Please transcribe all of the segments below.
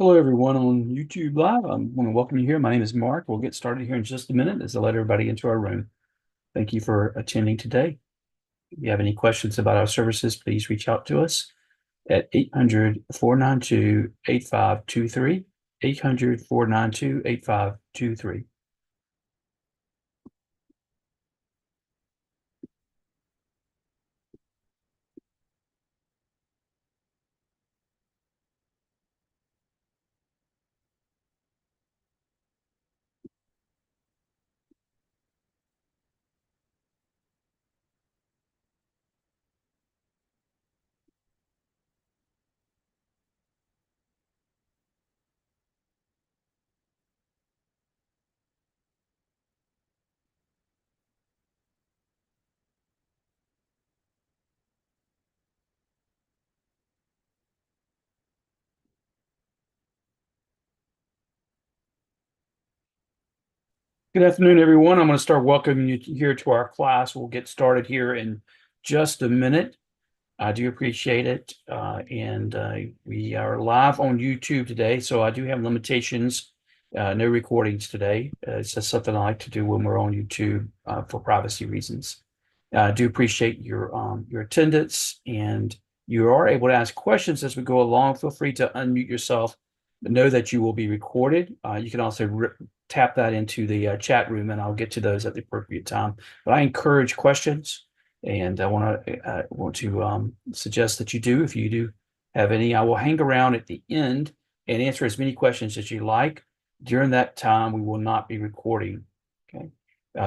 Hello, everyone on YouTube Live. I want to welcome you here. My name is Mark. We'll get started here in just a minute as I let everybody into our room. Thank you for attending today. If you have any questions about our services, please reach out to us at 800-492-8523, 800-492-8523. Good afternoon, everyone. I'm going to start welcoming you here to our class. We'll get started here in just a minute. I do appreciate it. And we are live on YouTube today, so I do have limitations. No recordings today. It's just something I like to do when we're on YouTube for privacy reasons. I do appreciate your attendance, and you are able to ask questions as we go along. Feel free to unmute yourself, but know that you will be recorded. You can also tap that into the chat room, and I'll get to those at the appropriate time. But I encourage questions. And I want to suggest that you do, if you do have any. I will hang around at the end and answer as many questions as you like. During that time, we will not be recording. Okay.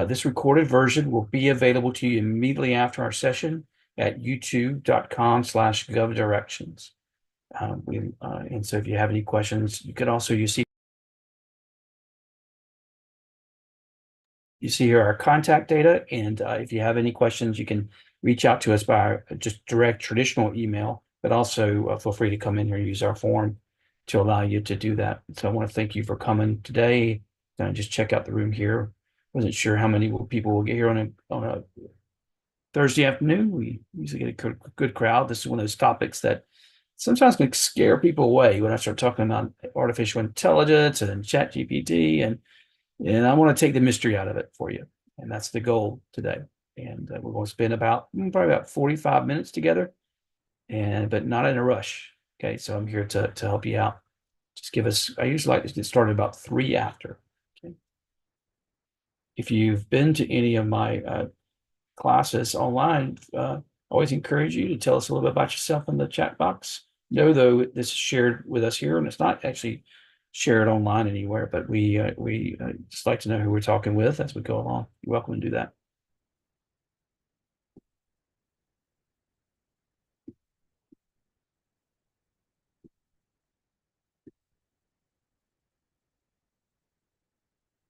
This recorded version will be available to you immediately after our session at youtube.com/govdirections. And so if you have any questions, you could also, you see here our contact data. And if you have any questions, you can reach out to us by just direct traditional email, but also feel free to come in here and use our form to allow you to do that. So I want to thank you for coming today. Just check out the room here. Wasn't sure how many people will get here on a Thursday afternoon. We usually get a good crowd. This is one of those topics that sometimes can scare people away when I start talking about artificial intelligence and ChatGPT, and I want to take the mystery out of it for you. And that's the goal today. And we're going to spend probably about 45 minutes together, but not in a rush. Okay, so I'm here to help you out. Just give us, I usually like to get started about 3 after. Okay. If you've been to any of my classes online, I always encourage you to tell us a little bit about yourself in the chat box. Know, though, this is shared with us here, and it's not actually shared online anywhere, but we just like to know who we're talking with as we go along. You're welcome to do that.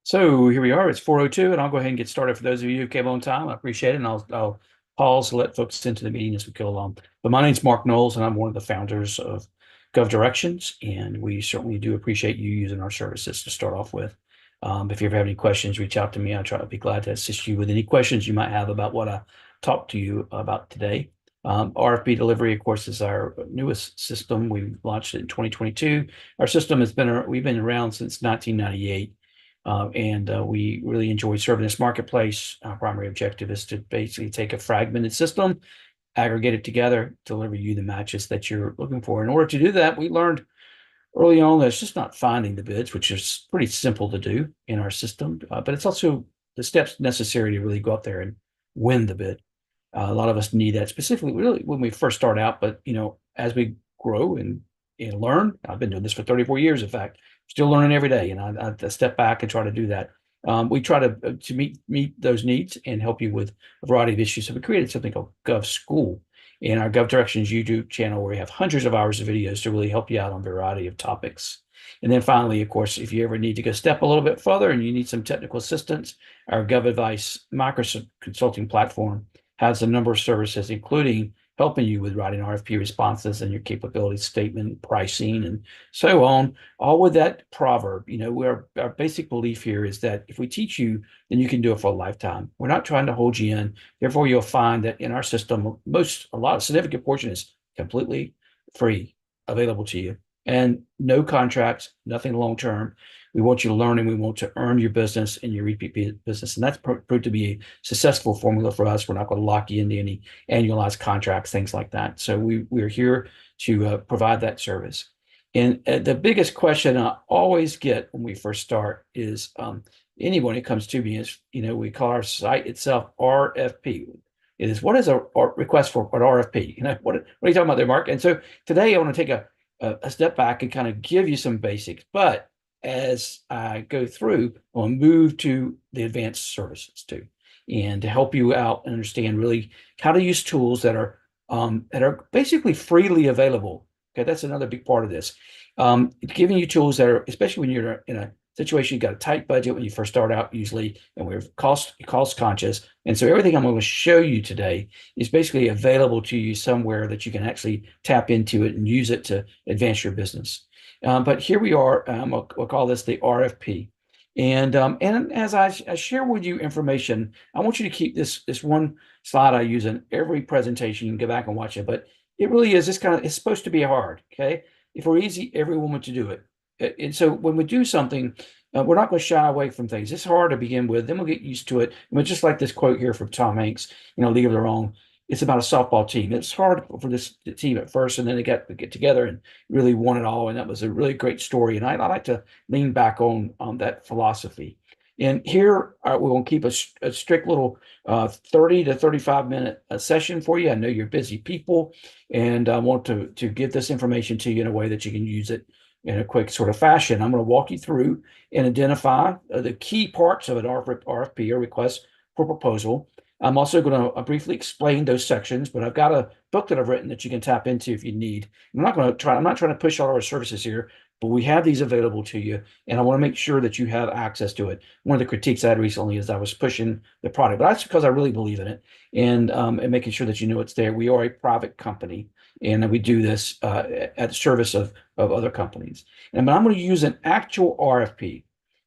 So here we are. It's 4:02, and I'll go ahead and get started. For those of you who came on time, I appreciate it, and I'll pause to let folks into the meeting as we go along. But my name's Mark Knowles, and I'm one of the founders of GovDirections, and we certainly do appreciate you using our services to start off with. If you ever have any questions, reach out to me. I'll try to be glad to assist you with any questions you might have about what I talked to you about today. RFP delivery, of course, is our newest system. We launched it in 2022. Our system we've been around since 1998. And we really enjoy serving this marketplace. Our primary objective is to basically take a fragmented system, aggregate it together, deliver you the matches that you're looking for. In order to do that, we learned early on that it's just not finding the bids, which is pretty simple to do in our system, but it's also the steps necessary to really go out there and win the bid. A lot of us need that specifically, really, when we first start out. But as we grow and learn, I've been doing this for 34 years, in fact, still learning every day, and I step back and try to do that. We try to meet those needs and help you with a variety of issues. So we created something called Gov School in our GovDirections YouTube channel, where we have hundreds of hours of videos to really help you out on a variety of topics. And then finally, of course, if you ever need to go step a little bit further and you need some technical assistance, our GovAdvice micro consulting platform has a number of services, including helping you with writing RFP responses and your capability statement, pricing, and so on. All with that proverb, our basic belief here is that if we teach you, then you can do it for a lifetime. We're not trying to hold you in. Therefore, you'll find that in our system, a significant portion is completely free, available to you. and no contracts, nothing long term. We want you to learn and we want to earn your business and your repeat business. And that's proved to be a successful formula for us. We're not going to lock you into any annualized contracts, things like that. So we're here to provide that service. And the biggest question I always get when we first start is anyone who comes to me is, we call our site itself RFP. It is, what is a request for an RFP? What are you talking about there, Mark? And so today I want to take a step back and kind of give you some basics. But as I go through, I'll move to the advanced services too, and to help you out and understand really how to use tools that are basically freely available. Okay, that's another big part of this. Giving you tools that are, especially when you're in a situation, you got a tight budget when you first start out usually, and we're cost conscious. And so everything I'm going to show you today is basically available to you somewhere that you can actually tap into it and use it to advance your business. But here we are. We'll call this the RFP. And as I share with you information, I want you to keep this one slide I use in every presentation. You can go back and watch it, but it really is it's supposed to be hard. Okay. If we're easy, everyone would to do it. And so when we do something, we're not going to shy away from things. It's hard to begin with, then we'll get used to it. And just like this quote here from Tom Hanks, League of Their Own, it's about a softball team. It's hard for this team at first, and then they get together and really won it all. And that was a really great story. And I like to lean back on that philosophy. And here we will keep a strict little 30 to 35-minute session for you. I know you're busy people, and I want to give this information to you in a way that you can use it in a quick sort of fashion. I'm going to walk you through and identify the key parts of an RFP, or request for proposal. I'm also going to briefly explain those sections, but I've got a book that I've written that you can tap into if you need. I'm not trying to push all our services here, but we have these available to you, and I want to make sure that you have access to it. One of the critiques I had recently is I was pushing the product, but that's because I really believe in it, and making sure that it's there. We are a private company, and we do this at the service of other companies. But I'm going to use an actual RFP,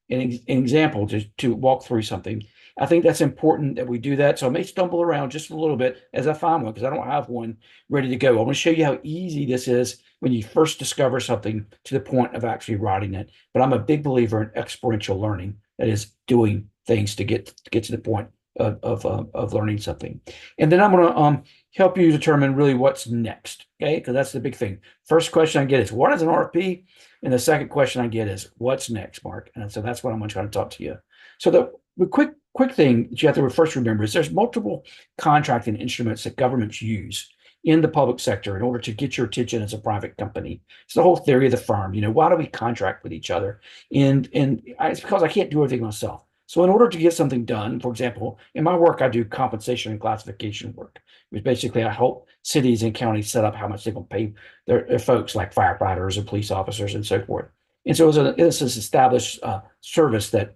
an example to walk through something. I think that's important that we do that. So I may stumble around just a little bit as I find one, because I don't have one ready to go. I want to show you how easy this is when you first discover something to the point of actually writing it. But I'm a big believer in experiential learning, that is, doing things to get to the point of learning something. And then I'm going to help you determine really what's next, okay? Because that's the big thing. First question I get is, what is an RFP? And the second question I get is, what's next, Mark? And so that's what I'm going to try to talk to you. So the quick thing that you have to first remember is there's multiple contracting instruments that governments use in the public sector in order to get your attention as a private company. It's the whole theory of the firm. Why do we contract with each other? And it's because I can't do everything myself. So in order to get something done, for example, in my work, I do compensation and classification work, which basically I help cities and counties set up how much they're going to pay their folks like firefighters and police officers and so forth. And so it's an established service that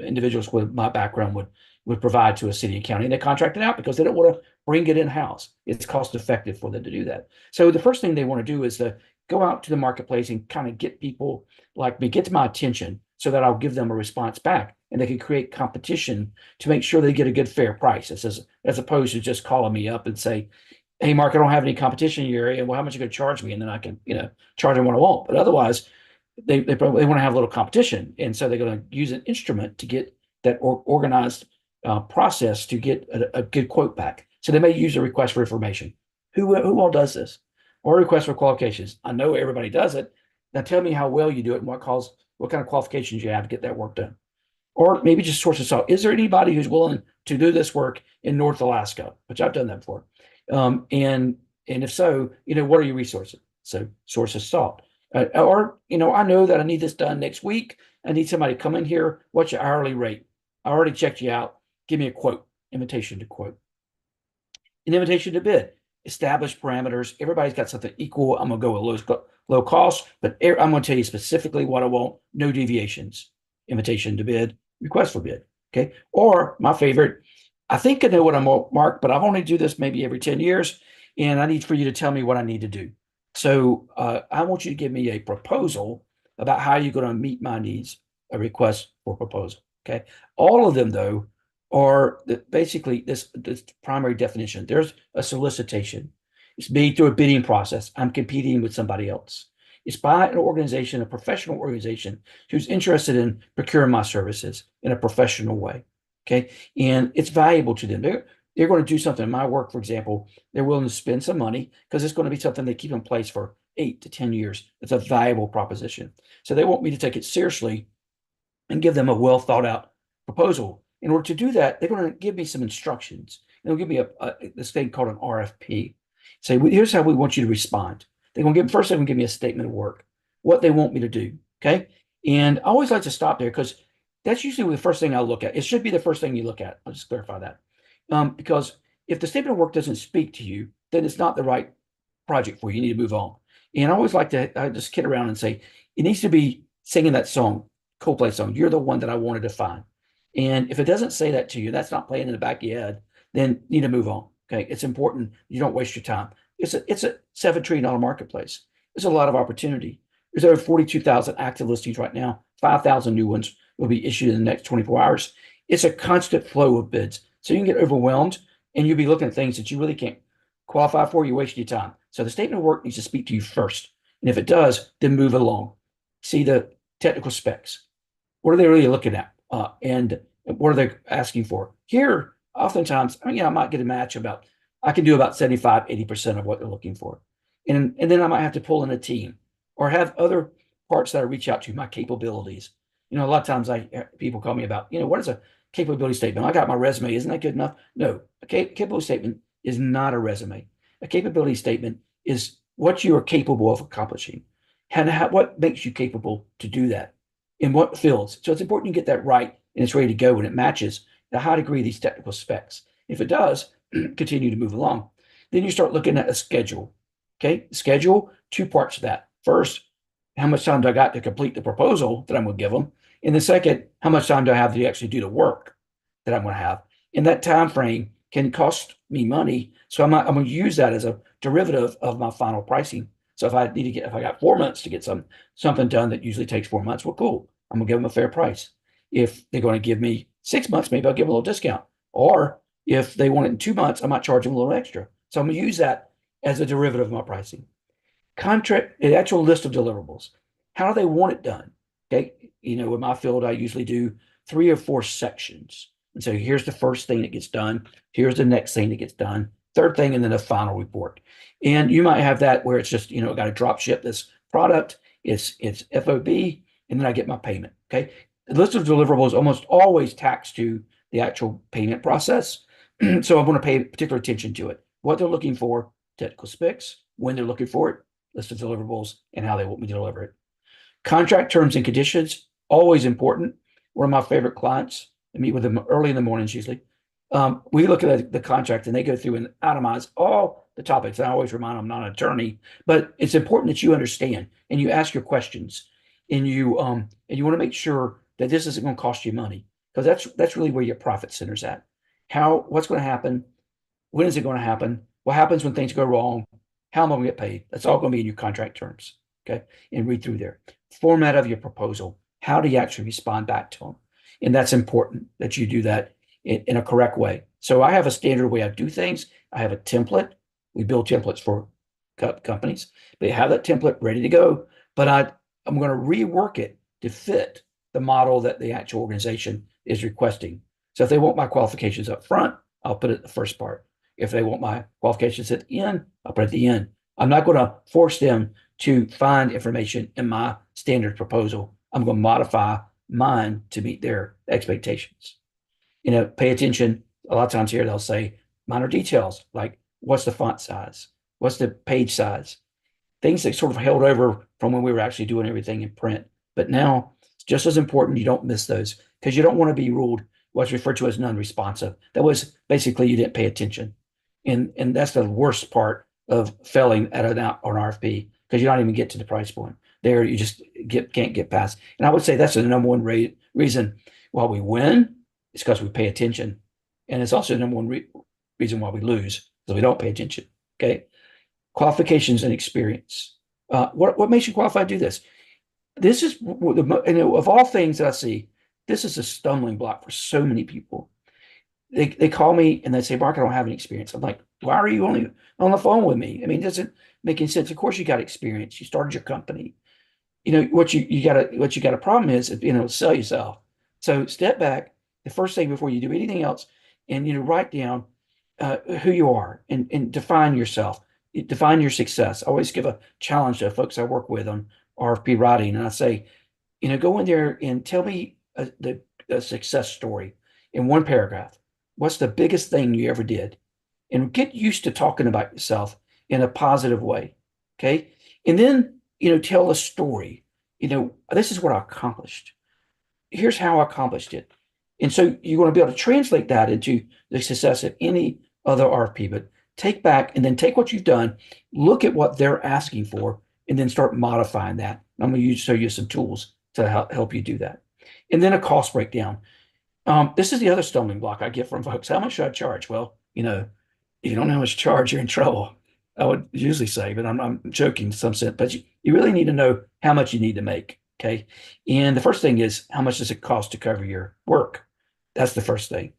individuals with my background would provide to a city and county, and they contract it out because they don't want to bring it in-house. It's cost effective for them to do that. So the first thing they want to do is to go out to the marketplace and kind of get people like me, get to my attention, so that I'll give them a response back, and they can create competition to make sure they get a good, fair price, as opposed to just calling me up and say, hey, Mark, I don't have any competition in your area. Well, how much are you going to charge me? And then I can, charge them what I want. But otherwise, they probably want to have a little competition. And so they're going to use an instrument to get that organized process to get a good quote back. So they may use a request for information. Who all does this? Or a request for qualifications. I know everybody does it. Now tell me how well you do it and what kind of qualifications you have to get that work done. Or maybe just source of salt. Is there anybody who's willing to do this work in North Alaska? Which I've done that before. And if so, what are your resources? So source of salt. Or, I know that I need this done next week. I need somebody to come in here. What's your hourly rate? I already checked you out. Give me a quote. Invitation to quote. An invitation to bid. Establish parameters. Everybody's got something equal. I'm going to go with low cost, but I'm going to tell you specifically what I want. No deviations. Invitation to bid. Request for bid. Okay. Or my favorite, I think I know what I'm Mark, but I've only do this maybe every 10 years, and I need for you to tell me what I need to do. So I want you to give me a proposal about how you're going to meet my needs, a request for proposal. Okay. All of them, though, are basically this primary definition. There's a solicitation. It's made through a bidding process. I'm competing with somebody else. It's by an organization, a professional organization who's interested in procuring my services in a professional way. Okay. And it's valuable to them. They're going to do something in my work, for example, they're willing to spend some money because it's going to be something they keep in place for 8 to 10 years. It's a valuable proposition. So they want me to take it seriously and give them a well thought out proposal. In order to do that, they're going to give me some instructions. They'll give me this thing called an RFP. Say, here's how we want you to respond. They're going to give first. They're going to give me a statement of work, what they want me to do. Okay, and I always like to stop there because that's usually the first thing I look at. It should be the first thing you look at. I'll just clarify that, because if the statement of work doesn't speak to you, then it's not the right project for you. You need to move on. And I always like to I just kid around and say it needs to be singing that song, Coldplay song. You're the one that I wanted to find. And if it doesn't say that to you, that's not playing in the back of your head, then you need to move on. Okay. It's important you don't waste your time. It's a $7 trillion marketplace. There's a lot of opportunity. There's over 42,000 active listings right now. 5,000 new ones will be issued in the next 24 hours. It's a constant flow of bids. So you can get overwhelmed and you'll be looking at things that you really can't qualify for. You're wasting your time. So the statement of work needs to speak to you first. And if it does, then move along. See the technical specs. What are they really looking at? And what are they asking for? Here, oftentimes, I might get a match I can do about 75, 80% of what they're looking for. And then I might have to pull in a team or have other parts that I reach out to, my capabilities. A lot of times people call me about, what is a capability statement? I got my resume. Isn't that good enough? No, a capability statement is not a resume. A capability statement is what you are capable of accomplishing and what makes you capable to do that in what fields. So it's important you get that right and it's ready to go when it matches the high degree of these technical specs. If it does, continue to move along. Then you start looking at a schedule. Okay, schedule, two parts of that. First, how much time do I got to complete the proposal that I'm going to give them? And the second, how much time do I have to actually do the work that I'm going to have? And that time frame can cost me money. So I'm going to use that as a derivative of my final pricing. So if I got 4 months to get something done that usually takes 4 months, well, cool. I'm gonna give them a fair price. If they're going to give me 6 months, maybe I'll give them a little discount. Or if they want it in 2 months, I might charge them a little extra. So I'm gonna use that as a derivative of my pricing. Contract, an actual list of deliverables. How do they want it done? Okay, in my field, I usually do 3 or 4 sections. And so here's the first thing that gets done. Here's the next thing that gets done. Third thing, and then a final report. And you might have that where it's just, I got to drop ship this product. It's FOB, and then I get my payment. Okay. The list of deliverables almost always taxed to the actual payment process. So I want to pay particular attention to it. What they're looking for, technical specs, when they're looking for it, list of deliverables, and how they want me to deliver it. Contract terms and conditions, always important. One of my favorite clients, I meet with them early in the mornings usually. We look at the contract and they go through and itemize all the topics. And I always remind them I'm not an attorney, but it's important that you understand and you ask your questions and you want to make sure that this isn't going to cost you money because that's really where your profit center's at. What's going to happen? When is it going to happen? What happens when things go wrong? How am I going to get paid? That's all going to be in your contract terms. Okay. And read through there. Format of your proposal. How do you actually respond back to them? And that's important that you do that in a correct way. So I have a standard way I do things. I have a template. We build templates for companies. They have that template ready to go, but I'm going to rework it to fit the model that the actual organization is requesting. So if they want my qualifications up front, I'll put it at the first part. If they want my qualifications at the end, I'll put it at the end. I'm not going to force them to find information in my standard proposal. I'm going to modify mine to meet their expectations. Pay attention. A lot of times here, they'll say minor details like what's the font size? What's the page size? Things that sort of held over from when we were actually doing everything in print. But now it's just as important you don't miss those because you don't want to be ruled what's referred to as non-responsive. That was basically you didn't pay attention. And that's the worst part of failing at an RFP because you don't even get to the price point. There, you just can't get past. And I would say that's the number one reason why we win is because we pay attention. And it's also the number one reason why we lose because we don't pay attention. Okay. Qualifications and experience. What makes you qualified to do this? This is, of all things that I see, this is a stumbling block for so many people. They call me and they say, Mark, I don't have any experience. I'm like, Why are you only on the phone with me? I mean, it doesn't make any sense. Of course, you got experience. You started your company. What you got a problem is, sell yourself. So step back. The first thing before you do anything else, and write down who you are and define yourself. Define your success. I always give a challenge to folks I work with on RFP writing, and I say, go in there and tell me a success story in one paragraph. What's the biggest thing you ever did? And get used to talking about yourself in a positive way. Okay. And then, tell a story. This is what I accomplished. Here's how I accomplished it. And so you're going to be able to translate that into the success of any other RFP, but take back and then take what you've done, look at what they're asking for, and then start modifying that. I'm going to show you some tools to help you do that. And then a cost breakdown. This is the other stumbling block I get from folks. How much should I charge? Well, if you don't know how much to charge, you're in trouble. I would usually say, but I'm joking to some sense. But you really need to know how much you need to make. Okay. And the first thing is, how much does it cost to cover your work? That's the first thing.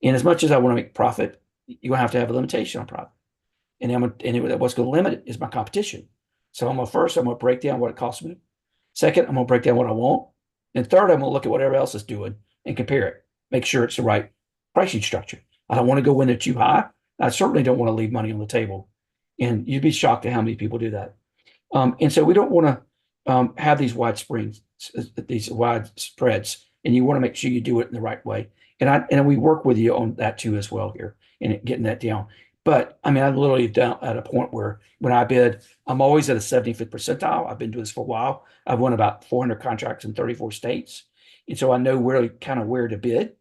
And as much as I want to make profit, you're going to have a limitation on profit. And what's going to limit it is my competition. So I'm going to break down what it costs me. Second, I'm going to break down what I want. And third, I'm going to look at what everybody else is doing and compare it. Make sure it's the right pricing structure. I don't want to go in there too high. I certainly don't want to leave money on the table. And you'd be shocked at how many people do that. And so we don't want to have these wide spreads, and you want to make sure you do it in the right way. And we work with you on that too as well here and getting that down. But I mean, I'm literally down at a point where when I bid, I'm always at a 75th percentile. I've been doing this for a while. I've won about 400 contracts in 34 states. And so I know where to bid,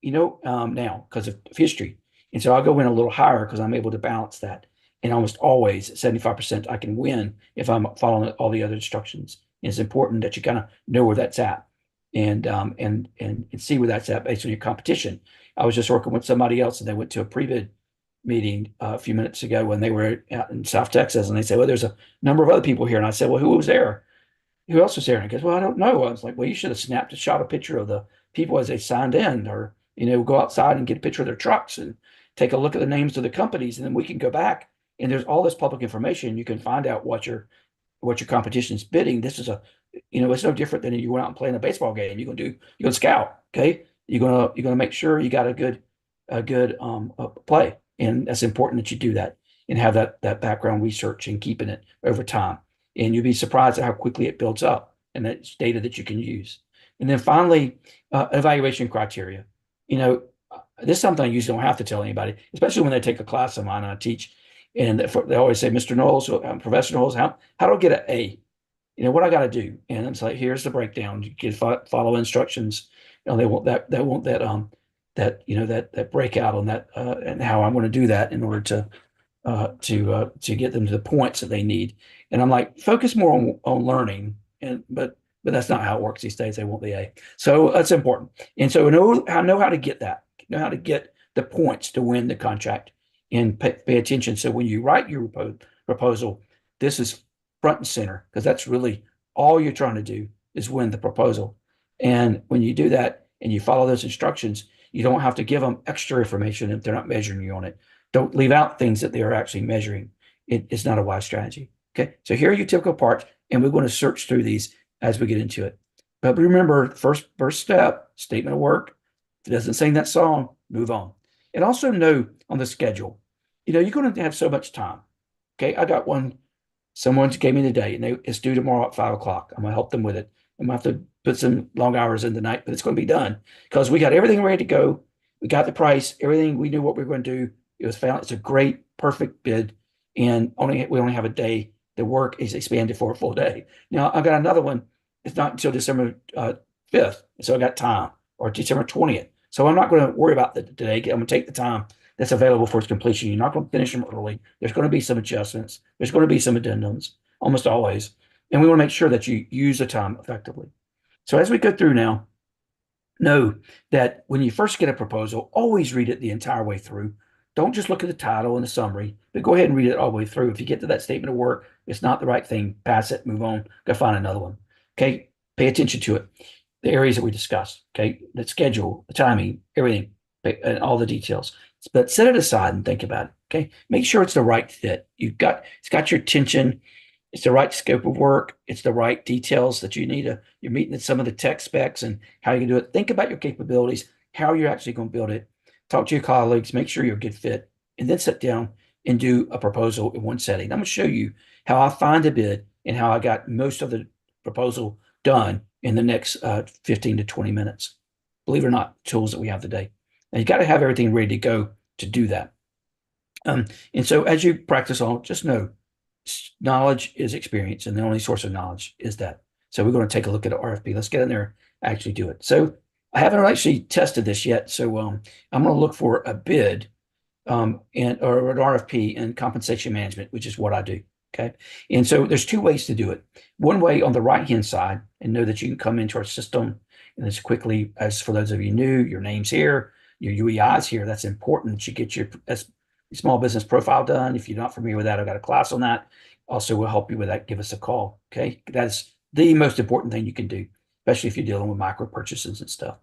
now because of history. And so I'll go in a little higher because I'm able to balance that. And almost always at 75%, I can win if I'm following all the other instructions. And it's important that you kind of know where that's at and see where that's at based on your competition. I was just working with somebody else, and they went to a pre-bid meeting a few minutes ago when they were out in South Texas, and they said, well, there's a number of other people here. And I said, well, who was there? Who else was there? And he goes, well, I don't know. I was like, well, you should have shot a picture of the people as they signed in, or, go outside and get a picture of their trucks and take a look at the names of the companies. And then we can go back, and there's all this public information. You can find out what your competition is bidding. This is it's no different than you went out and playing a baseball game. You're going to scout. Okay. You're going to make sure you got a good play. And that's important that you do that and have that background research and keeping it over time. And you'll be surprised at how quickly it builds up, and that's data that you can use. And then finally, evaluation criteria. This is something I usually don't have to tell anybody, especially when they take a class of mine and I teach. And they always say, Mr. Knowles, Professor Knowles, how do I get an A? What I got to do? And it's like, here's the breakdown. You can follow instructions. They want that breakout on that and how I'm going to do that in order to get them to the points that they need. And I'm like, focus more on learning, but that's not how it works these days. They want the A, so that's important. And so I know how to get that, know how to get the points to win the contract, and pay attention. So when you write your proposal, this is front and center, because that's really all you're trying to do is win the proposal. And when you do that and you follow those instructions, you don't have to give them extra information if they're not measuring you on it. Don't leave out things that they are actually measuring. It's not a wise strategy. Okay, so here are your typical parts, and we're going to search through these as we get into it. But remember, first step, statement of work. If it doesn't sing that song, move on. And also know on the schedule, you're going to have so much time. Okay, I got one. Someone gave me the date, and it's due tomorrow at 5 o'clock. I'm going to help them with it. I'm going to have to put some long hours in the night, but it's going to be done because we got everything ready to go. We got the price, everything. We knew what we were going to do. It was found. It's a great, perfect bid, and we only have a day. The work is expanded for a full day. Now I got another one. It's not until December 5th, so I got time, or December 20th. So I'm not going to worry about the day. I'm going to take the time that's available for its completion. You're not going to finish them early. There's going to be some adjustments. There's going to be some addendums, almost always. And we want to make sure that you use the time effectively. So as we go through now, know that when you first get a proposal, always read it the entire way through. Don't just look at the title and the summary, but go ahead and read it all the way through. If you get to that statement of work, it's not the right thing, pass it, move on, go find another one. Okay, pay attention to it. The areas that we discussed, okay, the schedule, the timing, everything. and all the details. But set it aside and think about it. Okay. Make sure it's the right fit. It's got your attention. It's the right scope of work. It's the right details that you need. You're meeting some of the tech specs and how you can do it. Think about your capabilities, how you're actually going to build it. Talk to your colleagues, make sure you're a good fit, and then sit down and do a proposal in one setting. I'm going to show you how I find a bid and how I got most of the proposal done in the next 15 to 20 minutes. Believe it or not, tools that we have today. And you got to have everything ready to go to do that. And so as you practice on, just know knowledge is experience, and the only source of knowledge is that. So we're going to take a look at an RFP. Let's get in there, actually do it. So I haven't actually tested this yet. So I'm going to look for a bid or an RFP in compensation management, which is what I do. Okay. And so there's two ways to do it. One way on the right-hand side, and know that you can come into our system and as quickly as, for those of you new, your name's here, your UEI is here. That's important that you get your small business profile done. If you're not familiar with that, I've got a class on that. Also, we'll help you with that. Give us a call. Okay. That's the most important thing you can do, especially if you're dealing with micro purchases and stuff.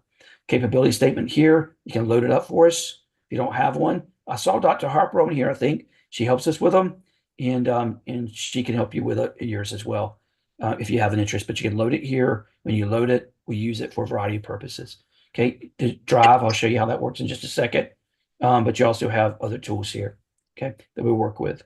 Capability statement here. You can load it up for us. If you don't have one, I saw Dr. Harper on here. I think she helps us with them, and she can help you with yours as well if you have an interest. But you can load it here. When you load it, we use it for a variety of purposes. Okay, the drive. I'll show you how that works in just a second. But you also have other tools here. Okay, that we work with.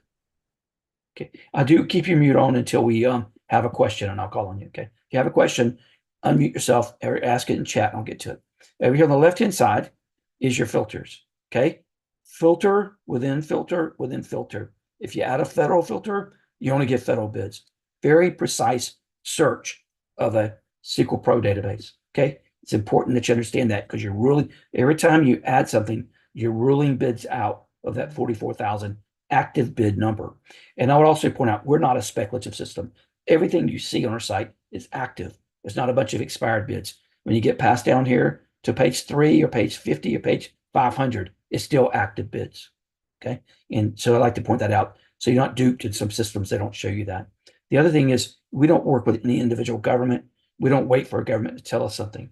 Okay, I do keep your mute on until we have a question, and I'll call on you. Okay, if you have a question, unmute yourself or ask it in chat, and I'll get to it. Over here on the left-hand side is your filters. Okay, filter within filter within filter. If you add a federal filter, you only get federal bids. Very precise search of a SQL Pro database. Okay, it's important that you understand that because you're really, every time you add something, you're ruling bids out of that 44,000 active bid number. And I would also point out, we're not a speculative system. Everything you see on our site is active. There's not a bunch of expired bids. When you get past down here to page 3 or page 50 or page 500, it's still active bids. Okay. And so I like to point that out. So you're not duped in some systems that don't show you that. The other thing is we don't work with any individual government. We don't wait for a government to tell us something.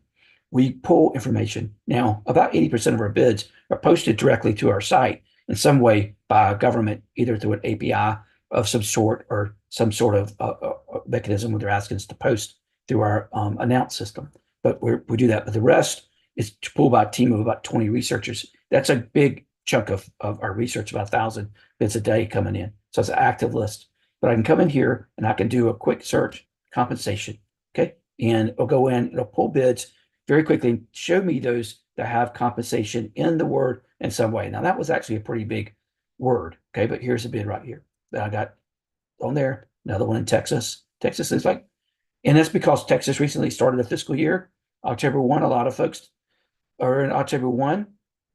We pull information. Now, about 80% of our bids are posted directly to our site in some way by a government, either through an API of some sort or some sort of mechanism where they're asking us to post through our announce system. But we do that. But the rest is pulled by a team of about 20 researchers. That's a big chunk of our research, about 1,000 bids a day coming in. So it's an active list. But I can come in here and I can do a quick search, compensation. Okay. And it'll go in, it'll pull bids very quickly and show me those that have compensation in the word in some way. Now, that was actually a pretty big word. Okay. But here's a bid right here that I got on there. Another one in Texas. Texas is like, and that's because Texas recently started a fiscal year, October 1. A lot of folks are in October 1,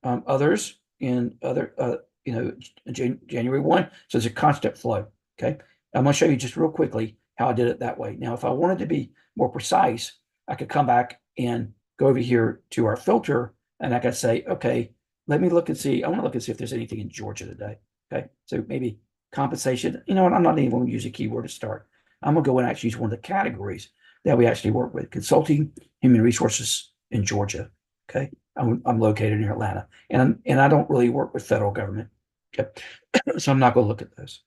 others in other, January 1. So it's a constant flow. Okay. I'm going to show you just real quickly how I did it that way. Now, if I wanted to be more precise, I could come back and go over here to our filter and I could say, okay, let me look and see. I want to look and see if there's anything in Georgia today. Okay. So maybe compensation, and I'm not even going to use a keyword to start. I'm going to go and actually use one of the categories that we actually work with: consulting, human resources in Georgia. Okay. I'm located in Atlanta, and I don't really work with federal government. Okay. So I'm not going to look at those.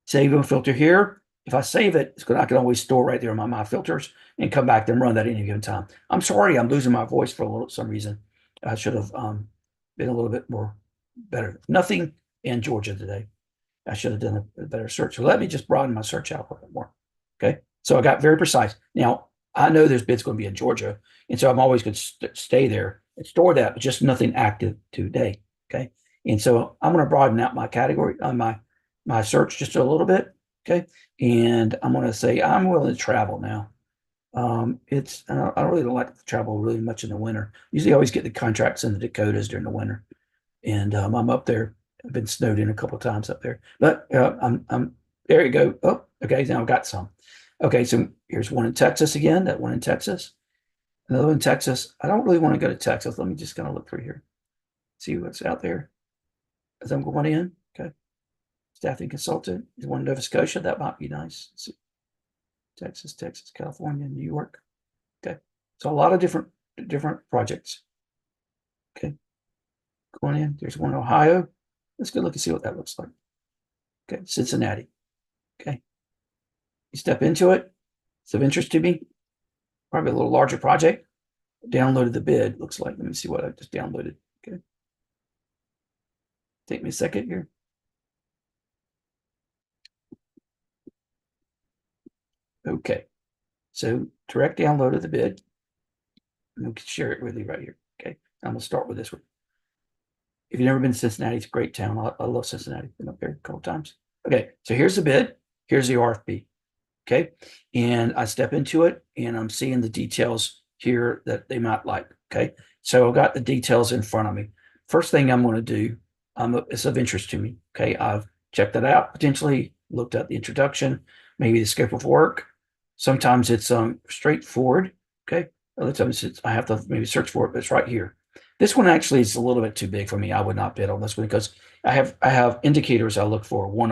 Save and filter here. If I save it, I can always store right there in my filters and come back and run that at any given time. I'm sorry, I'm losing my voice for some reason. I should have been a little bit more better. Nothing in Georgia today. I should have done a better search. So let me just broaden my search out a little bit more. Okay. So I got very precise. Now, I know there's bids going to be in Georgia. And so I'm always going to stay there and store that, but just nothing active today. Okay. And so I'm going to broaden out my category on my search just a little bit. Okay. And I'm going to say I'm willing to travel now. I really don't like to travel really much in the winter. Usually I always get the contracts in the Dakotas during the winter. And I'm up there. I've been snowed in a couple of times up there, but I'm there you go. Oh, okay. Now I've got some. Okay. So here's one in Texas again, that one in Texas, another one in Texas. I don't really want to go to Texas. Let me just kind of look through here, see what's out there as I'm going in. Okay. Staffing consultant is one in Nova Scotia. That might be nice. Texas, California, New York. Okay. So a lot of different projects. Okay, going in. There's one in Ohio. Let's go look and see what that looks like. Okay, Cincinnati. Okay, you step into it. It's of interest to me. Probably a little larger project. Downloaded the bid. Looks like. Let me see what I just downloaded. Okay, take me a second here. Okay, so direct download of the bid. I'm going to share it with you right here. Okay, I'm going to start with this one. If you've never been to Cincinnati, it's a great town. I love Cincinnati. Been up there a couple times. Okay, so here's the bid. Here's the RFP. Okay, and I step into it and I'm seeing the details here that they might like. Okay, so I've got the details in front of me. First thing I'm going to do, it's of interest to me. Okay, I've checked that out potentially, looked at the introduction, maybe the scope of work. Sometimes it's straightforward. Okay, other times I have to maybe search for it, but it's right here. This one actually is a little bit too big for me. I would not bid on this one because I have indicators I look for. One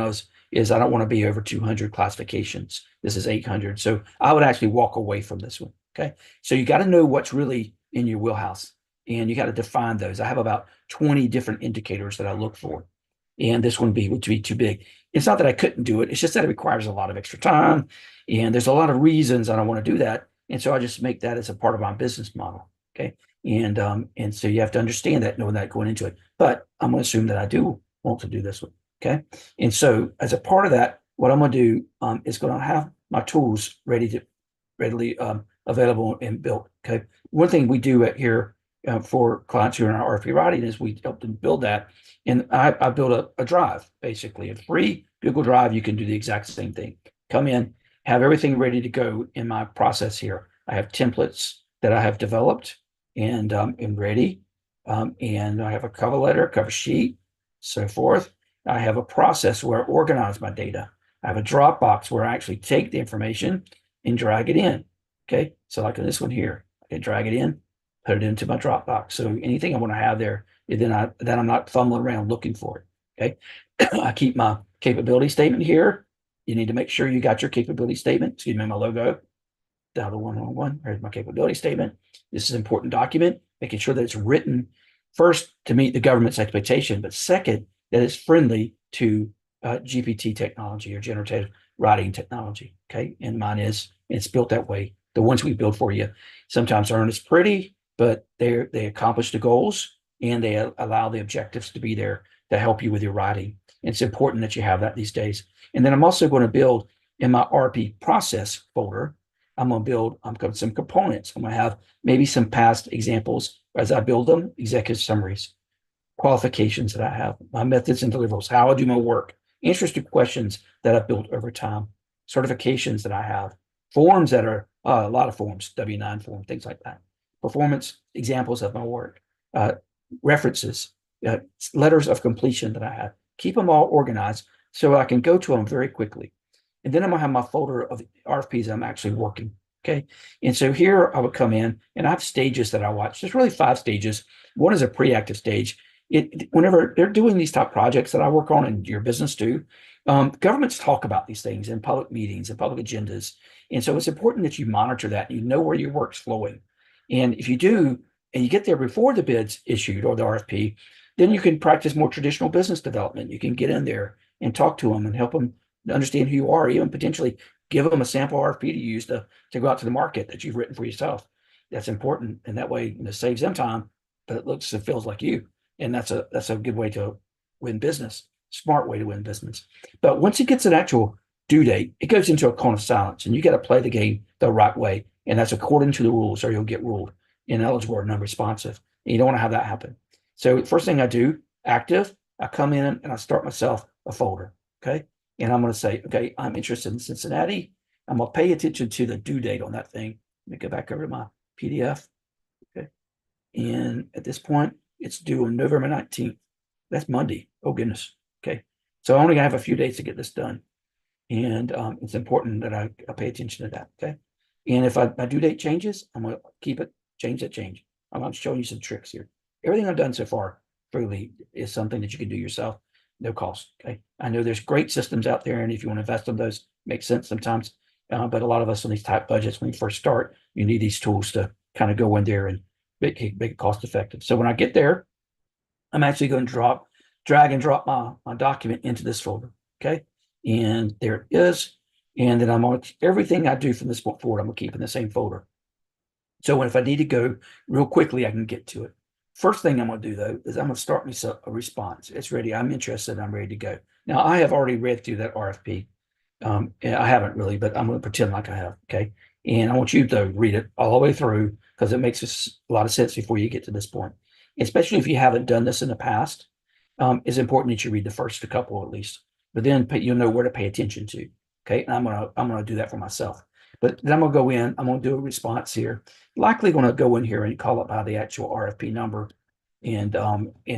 is I don't want to be over 200 classifications. This is 800. So I would actually walk away from this one. Okay. So you got to know what's really in your wheelhouse and you got to define those. I have about 20 different indicators that I look for. And this one would be too big. It's not that I couldn't do it. It's just that it requires a lot of extra time. And there's a lot of reasons I don't want to do that. And so I just make that as a part of my business model. Okay. And so you have to understand that, knowing that going into it. But I'm going to assume that I do want to do this one. Okay. And so as a part of that, what I'm going to do is going to have my tools readily available and built. Okay. One thing we do here for clients who are in our RFP writing is we help them build that. And I build a drive, basically a free Google Drive. You can do the exact same thing. Come in, have everything ready to go in my process here. I have templates that I have developed and ready. And I have a cover letter, cover sheet, so forth. I have a process where I organize my data. I have a Dropbox where I actually take the information and drag it in. Okay, so like in this one here, I can drag it in, put it into my Dropbox. So anything I want to have there, then I'm not fumbling around looking for it. Okay, I keep my capability statement here. You need to make sure you got your capability statement. Excuse me, my logo. Down to 111. Here's my capability statement. This is an important document, making sure that it's written first to meet the government's expectation, but second, that it's friendly to GPT technology or generative writing technology. Okay, and mine is, it's built that way. The ones we build for you sometimes aren't as pretty, but they accomplish the goals and they allow the objectives to be there to help you with your writing. And it's important that you have that these days. And then I'm also going to build in my RP process folder. I'm going to build some components. I'm going to have maybe some past examples as I build them, executive summaries, qualifications that I have, my methods and deliverables, how I do my work, answers to questions that I've built over time, certifications that I have, forms that are a lot of forms, W-9 form, things like that, performance examples of my work, references, letters of completion that I have. Keep them all organized so I can go to them very quickly. And then I'm going to have my folder of RFPs I'm actually working. Okay. And so here I would come in and I have stages that I watch. There's really 5 stages. One is a pre-active stage. Whenever they're doing these top projects that I work on and your business too, governments talk about these things in public meetings and public agendas. And so it's important that you monitor that and you know where your work's flowing. And if you do, and you get there before the bid's issued or the RFP, then you can practice more traditional business development. You can get in there and talk to them and help them understand who you are, even potentially give them a sample RFP to use to go out to the market that you've written for yourself. That's important. And that way, it saves them time, but it looks and feels like you. And that's a good way to win business, smart way to win business. But once it gets an actual due date, it goes into a cone of silence and you got to play the game the right way. And that's according to the rules or you'll get ruled ineligible or non-responsive. And you don't want to have that happen. So first thing I do, active, I come in and I start myself a folder. Okay. And I'm going to say, okay, I'm interested in Cincinnati. I'm going to pay attention to the due date on that thing. Let me go back over to my PDF. Okay. And at this point, it's due on November 19th. That's Monday. Oh, goodness. Okay. So I only have a few days to get this done. And it's important that I pay attention to that. Okay. And if my due date changes, I'm going to keep it, change. I'm going to show you some tricks here. Everything I've done so far freely is something that you can do yourself, no cost. Okay. I know there's great systems out there, and if you want to invest in those, makes sense sometimes. But a lot of us on these tight budgets, when you first start, you need these tools to kind of go in there and make it cost effective. So when I get there, I'm actually going to drag and drop my document into this folder. Okay. And there it is. And then everything I do from this point forward, I'm going to keep in the same folder. So if I need to go real quickly, I can get to it. First thing I'm going to do though, is I'm going to start me a response. It's ready. I'm interested. I'm ready to go. Now I have already read through that RFP. I haven't really, but I'm going to pretend like I have. Okay. And I want you to read it all the way through because it makes a lot of sense before you get to this point, especially if you haven't done this in the past. It's important that you read the first couple at least, but then you'll know where to pay attention to. Okay. And I'm going to do that for myself. But then I'm going to go in, I'm going to do a response here. Likely going to go in here and call it by the actual RFP number. And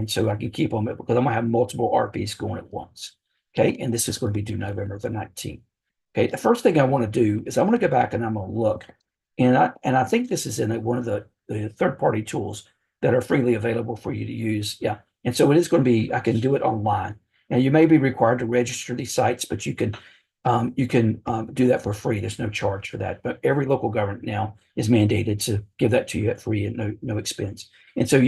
so I can keep them because I'm going to have multiple RFPs going at once. Okay. And this is going to be due November the 19th. Okay. The first thing I want to do is I'm going to go back and I'm going to look. And I think this is in one of the third-party tools that are freely available for you to use. Yeah. And so it is going to be, I can do it online. Now you may be required to register these sites, but you can do that for free. There's no charge for that. But every local government now is mandated to give that to you at free and no expense. And so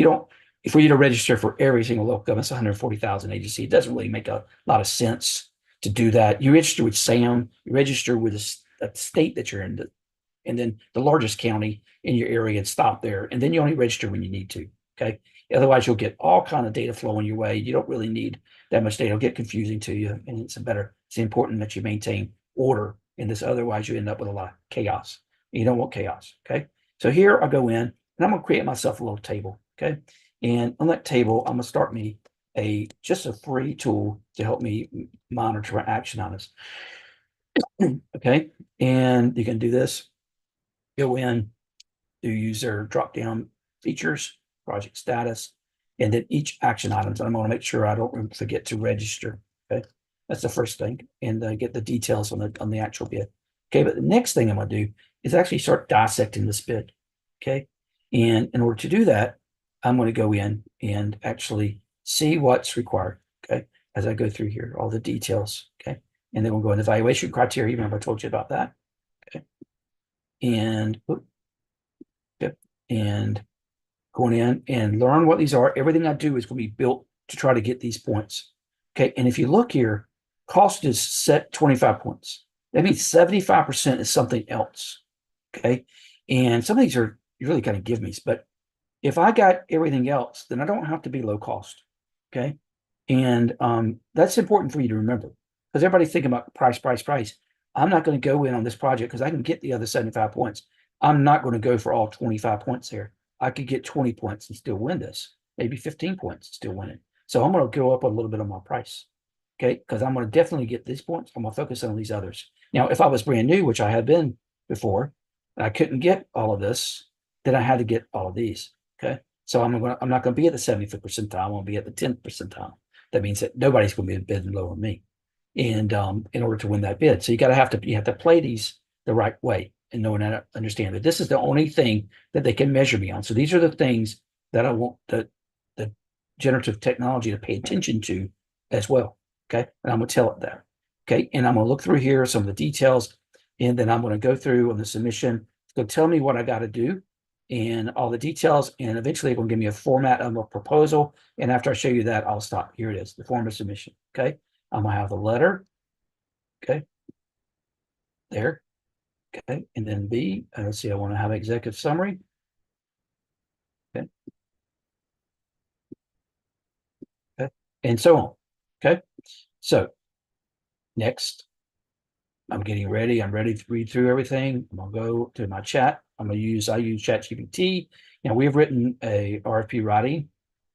for you to register for every single local government, it's 140,000 agency. It doesn't really make a lot of sense to do that. You register with SAM, you register with a state that you're in, and then the largest county in your area and stop there. And then you only register when you need to. Okay. Otherwise, you'll get all kind of data flowing your way. You don't really need that much data. It'll get confusing to you. And it's important that you maintain order in this. Otherwise, you end up with a lot of chaos. You don't want chaos. Okay. So here I'll go in and I'm going to create myself a little table. Okay. And on that table, I'm going to start me just a free tool to help me monitor my action items. Okay. And you can do this. Go in, do user drop down features, project status, and then each action items. I'm going to make sure I don't forget to register. Okay. That's the first thing. And get the details on the actual bid. Okay. But the next thing I'm going to do is actually start dissecting this bid. Okay. And in order to do that, I'm going to go in and actually see what's required. Okay. As I go through here, all the details. Okay. And then we'll go in evaluation criteria. Remember, I told you about that. Okay. And and going in and learn what these are. Everything I do is going to be built to try to get these points. Okay. And if you look here, cost is set 25 points. That means 75% is something else. Okay. And some of these are really kind of give me's, but if I got everything else, then I don't have to be low cost. Okay. And that's important for you to remember because everybody's thinking about price. I'm not going to go in on this project because I can get the other 75 points. I'm not going to go for all 25 points here. I could get 20 points and still win this, maybe 15 points and still win it. So I'm going to go up a little bit on my price. Okay. Because I'm going to definitely get these points. I'm going to focus on these others. Now, if I was brand new, which I have been before, and I couldn't get all of this, then I had to get all of these. Okay. So I'm not going to be at the 75th percentile. I'm going to be at the 10th percentile. That means that nobody's going to be bidding lower than me. And in order to win that bid. So you have to play these the right way and know and understand that this is the only thing that they can measure me on. So these are the things that I want the generative technology to pay attention to as well. Okay. And I'm going to tell it that. Okay. And I'm going to look through here, some of the details, and then I'm going to go through on the submission. It's going to tell me what I got to do and all the details. And eventually it's going to give me a format of a proposal. And after I show you that, I'll stop. Here it is, the form of submission. Okay. I'm going to have the letter. Okay. There. Okay. And then B, let's see, I want to have executive summary. Okay. Okay. And so on. Okay. So next, I'm getting ready. I'm ready to read through everything. I'm going to go to my chat. I use ChatGPT. We've written a RFP writing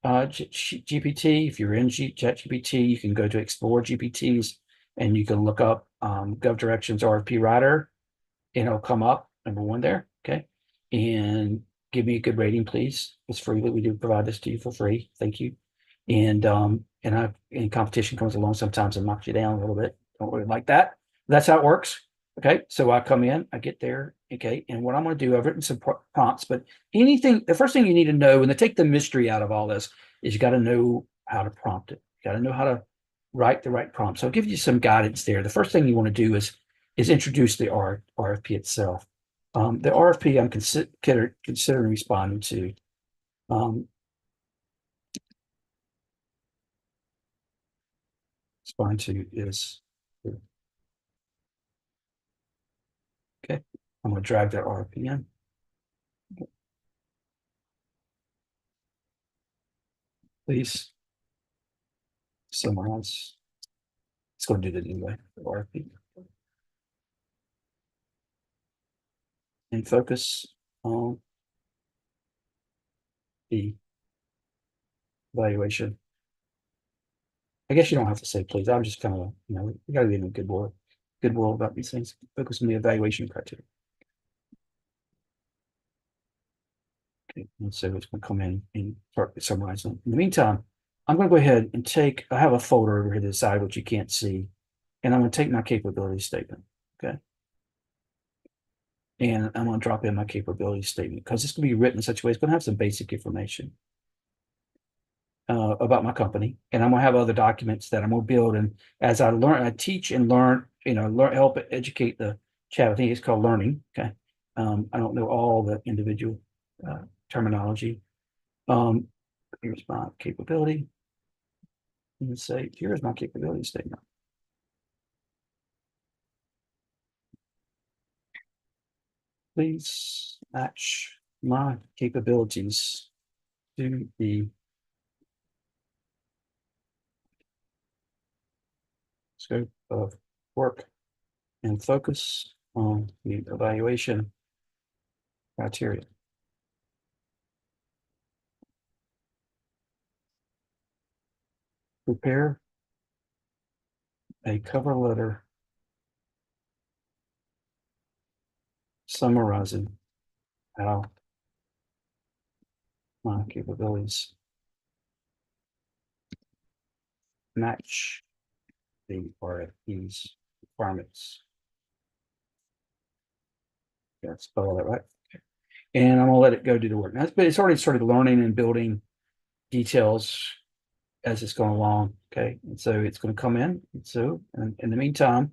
GPT. If you're in ChatGPT, you can go to Explore GPTs and you can look up GovDirections RFP Writer, and it'll come up number one there. Okay. And give me a good rating, please. It's free, but we do provide this to you for free. Thank you. And competition comes along sometimes and knocks you down a little bit. Don't really like that. That's how it works. Okay. So I come in, I get there. Okay. And what I'm going to do, I've written some prompts, but the first thing you need to know, and to take the mystery out of all this, is you got to know how to prompt it. You got to know how to write the right prompt. So I'll give you some guidance there. The first thing you want to do is introduce the RFP itself. The RFP I'm considering responding to Um, spine two is okay. I'm going to drag that RFP in. Please summarize. It's going to do that anyway. RFP and focus on the evaluation. I guess you don't have to say please. I'm just kind of, you got to be in a good world about these things. Focus on the evaluation criteria. Okay, and so it's going to come in and start summarizing. In the meantime, I'm going to go ahead and I have a folder over here to the side, which you can't see, and I'm going to take my capability statement. Okay. And I'm going to drop in my capability statement because it's going to be written in such a way it's going to have some basic information about my company, and I'm going to have other documents that I'm going to build. And as I learn, I teach and learn, help educate the chat. I think it's called learning. Okay. I don't know all the individual terminology. Here's my capability. And say, here's my capability statement. Please match my capabilities to the scope of work and focus on the evaluation criteria. Prepare a cover letter summarizing how my capabilities match the RFP's requirements. Got to spell that right. And I'm gonna let it go do the work. But it's already started learning and building details as it's going along. Okay. And so it's going to come in. And so in the meantime,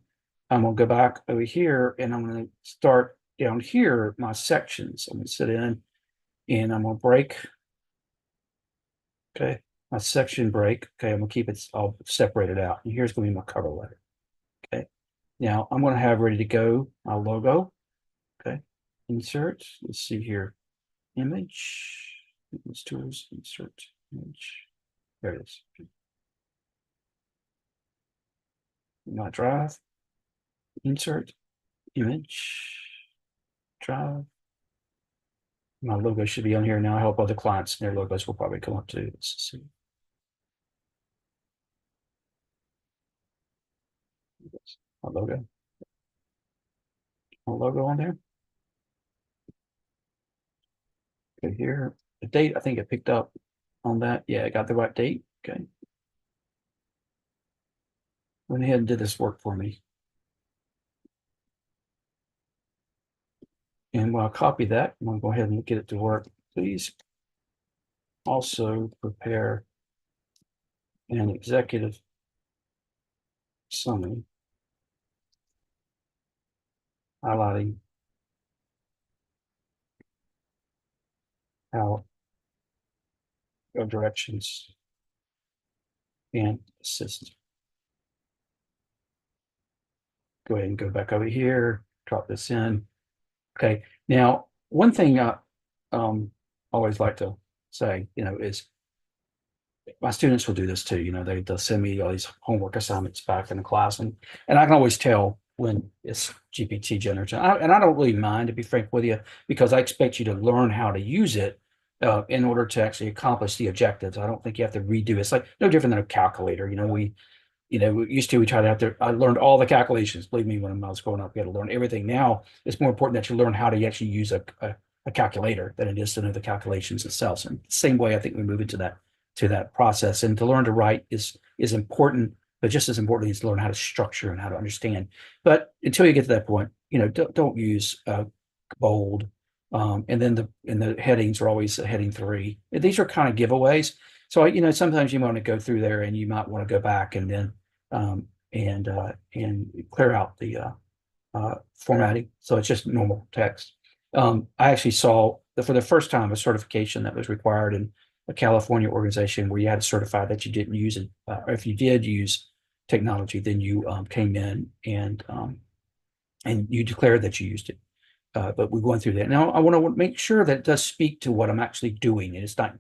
I'm going to go back over here and I'm going to start down here, my sections. I'm going to sit in and I'm going to break. Okay. My section break. Okay. I'm going to keep it all separated out. And here's going to be my cover letter. Okay. Now I'm going to have ready to go my logo. Okay. Insert. Let's see here. Image. Tools. Insert image. There it is. My drive. Insert image. Drive. My logo should be on here now. I help other clients and their logos will probably come up too. Let's see. My logo. My logo on there. Okay, here. The date, I think it picked up on that. Yeah, I got the right date. Okay. Went ahead and did this work for me. And when I copy that, I'm going to go ahead and get it to work. Please also prepare an executive summary highlighting how your directions and assist. Go ahead and go back over here, drop this in. Okay. Now, one thing I always like to say, is my students will do this too. They'll send me all these homework assignments back in the class, and I can always tell when it's GPT generative. And I don't really mind, to be frank with you, because I expect you to learn how to use it in order to actually accomplish the objectives. I don't think you have to redo it. It's like no different than a calculator. We tried out there. I learned all the calculations. Believe me, when I was growing up, you had to learn everything. Now it's more important that you learn how to actually use a calculator than it is to know the calculations itself. And the same way, I think we move into that process. And to learn to write is important, but just as important is to learn how to structure and how to understand. But until you get to that point, don't use bold. And then the headings are always heading 3. These are kind of giveaways. So sometimes you want to go through there and you might want to go back and then and clear out the formatting. So it's just normal text. I actually saw for the first time a certification that was required in a California organization where you had to certify that you didn't use it. Or if you did use technology, then you came in and you declared that you used it. But we're going through that. Now, I want to make sure that it does speak to what I'm actually doing, and it's not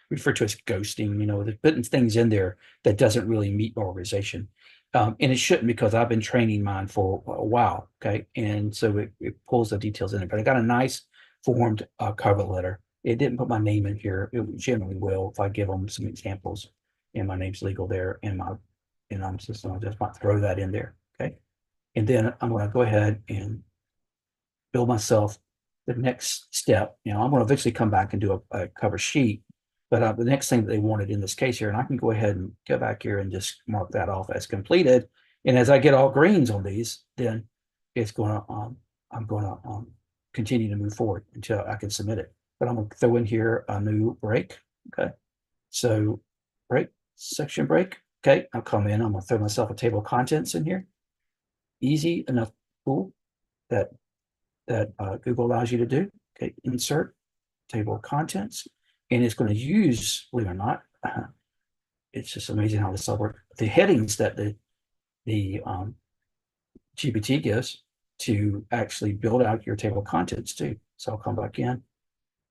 referred to as ghosting, there's putting things in there that doesn't really meet my organization. And it shouldn't, because I've been training mine for a while, okay? And so it pulls the details in there. But I got a nice formed cover letter. It didn't put my name in here. It generally will if I give them some examples, and my name's legal there, and I'm just, I'll just might throw that in there, okay? And then I'm going to go ahead and build myself the next step. I'm going to eventually come back and do a cover sheet, but the next thing that they wanted in this case here, and I can go ahead and go back here and just mark that off as completed. And as I get all greens on these, then it's going to, I'm going to continue to move forward until I can submit it. But I'm going to throw in here a new break. Okay. So break, section break. Okay. I'll come in, I'm going to throw myself a table of contents in here. Easy enough tool that Google allows you to do. Okay, insert table of contents, and it's going to use, believe it or not, it's just amazing how this all works. The headings that the GPT gives to actually build out your table of contents too. So I'll come back in,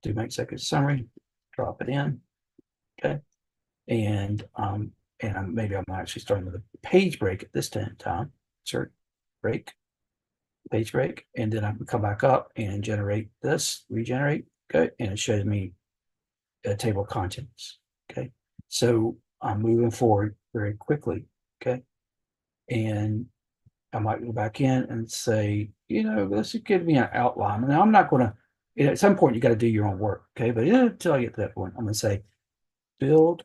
do my executive summary, drop it in, okay, and maybe I'm actually starting with a page break at this time. Insert break, page break, and then I can come back up and generate this, regenerate, okay, and it shows me a table of contents, okay. So I'm moving forward very quickly, okay, and I might go back in and say, this would give me an outline. Now I'm not going to, at some point you got to do your own work, okay, but until I get to that point, I'm going to say, build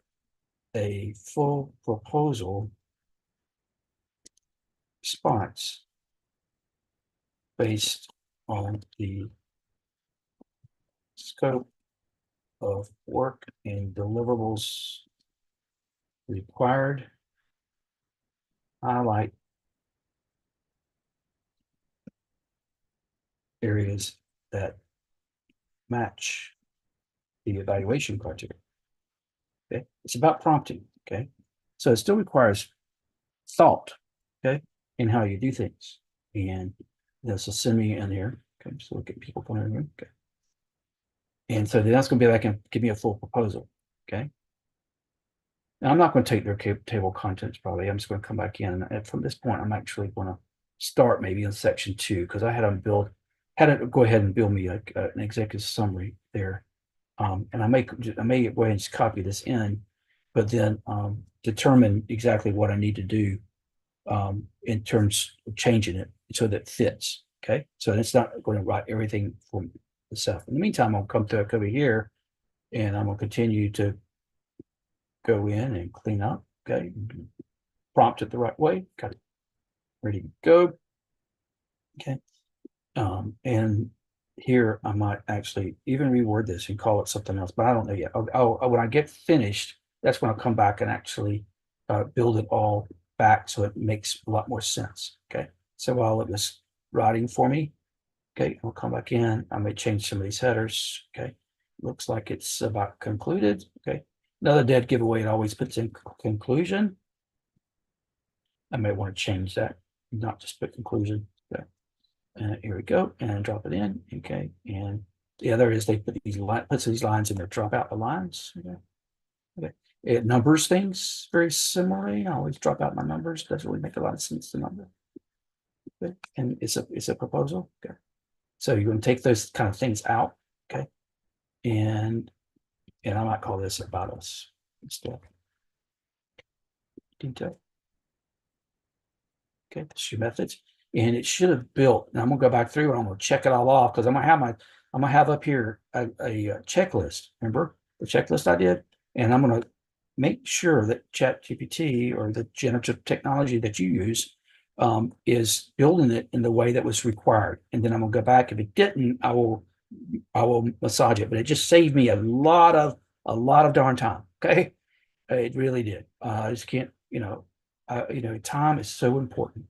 a full proposal response based on the scope of work and deliverables required. Highlight areas that match the evaluation criteria. Okay, it's about prompting. Okay, so it still requires thought. Okay, in how you do things, and this will send me in here. Okay, so we'll get people coming in here. Okay, and so then that's going to be like, give me a full proposal. Okay. Now, I'm not going to take their table contents probably. I'm just going to come back in. And from this point, I'm actually going to start maybe in section 2, because I had them had to go ahead and build me an executive summary there. And I may go ahead and just copy this in, but then determine exactly what I need to do in terms of changing it so that it fits. Okay. So it's not going to write everything for itself. In the meantime, I'll come to over here, and I'm going to continue to go in and clean up. Okay, prompt it the right way. Got it ready to go. Okay, and here I might actually even reword this and call it something else, but I don't know yet. When I get finished, that's when I'll come back and actually build it all back so it makes a lot more sense. Okay, so while it was writing for me, okay, I'll come back in. I may change some of these headers. Okay, looks like it's about concluded. Okay. Another dead giveaway, it always puts in conclusion. I may want to change that, not just put conclusion. Okay. Here we go, and drop it in. Okay. And the other is they put these lines in there, drop out the lines. Okay. Okay. It numbers things very similarly. I always drop out my numbers. Doesn't really make a lot of sense to number. Okay. And it's a proposal. Okay. So you're going to take those kind of things out. Okay. And I might call this about us instead. Detail. Okay, that's your methods. And it should have built. Now I'm gonna go back through and I'm gonna check it all off, because I'm gonna have up here a checklist. Remember the checklist I did? And I'm gonna make sure that ChatGPT or the generative technology that you use is building it in the way that was required. And then I'm gonna go back. If it didn't, I will massage it. But it just saved me a lot of darn time. Okay, it really did. I just can't, time is so important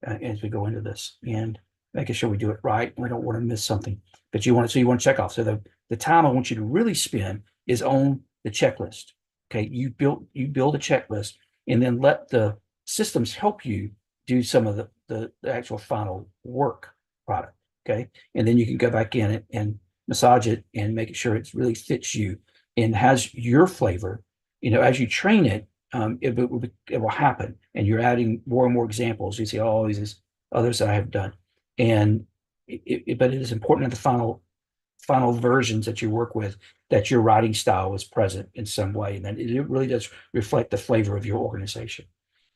as we go into this. And making sure we do it right. We don't want to miss something, but you want to, so you want to check off. So the time I want you to really spend is on the checklist. Okay. You build a checklist and then let the systems help you do some of the actual final work product. Okay. And then you can go back in it and massage it and make sure it really fits you and has your flavor. As you train it, it will happen. And you're adding more and more examples. You see all these others that I have done. And but it is important in the final versions that you work with that your writing style is present in some way, and that it really does reflect the flavor of your organization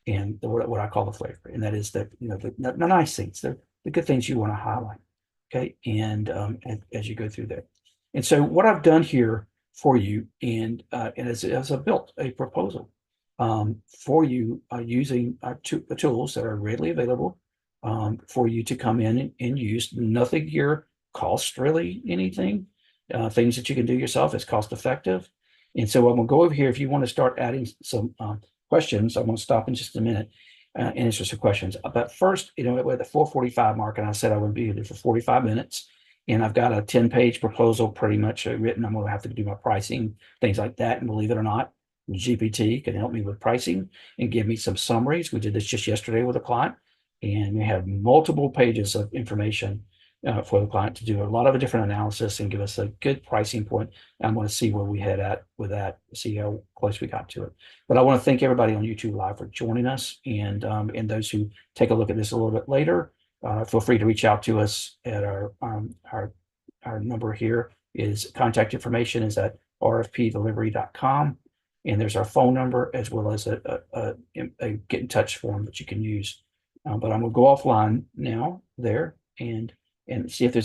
and what I call the flavor, and that is the nice things, the good things you want to highlight. Okay, and as you go through that, and so what I've done here for you, and as I built a proposal for you using the tools that are readily available for you to come in and use. Nothing here costs really anything. Things that you can do yourself is cost effective. And so I'm gonna go over here. If you want to start adding some questions, I'm gonna stop in just a minute and answer some questions. But first, we're at the 4:45 mark, and I said I would be here for 45 minutes. And I've got a 10-page proposal pretty much written. I'm gonna have to do my pricing, things like that. And believe it or not, GPT can help me with pricing and give me some summaries. We did this just yesterday with a client, and we have multiple pages of information for the client to do a lot of different analysis and give us a good pricing point. I'm going to see where we head at with that, see how close we got to it. But I want to thank everybody on YouTube Live for joining us, and those who take a look at this a little bit later. Feel free to reach out to us at our number here. Is contact information is at rfpdelivery.com. And there's our phone number as well as a get in touch form that you can use. But I'm going to go offline now there and see if there's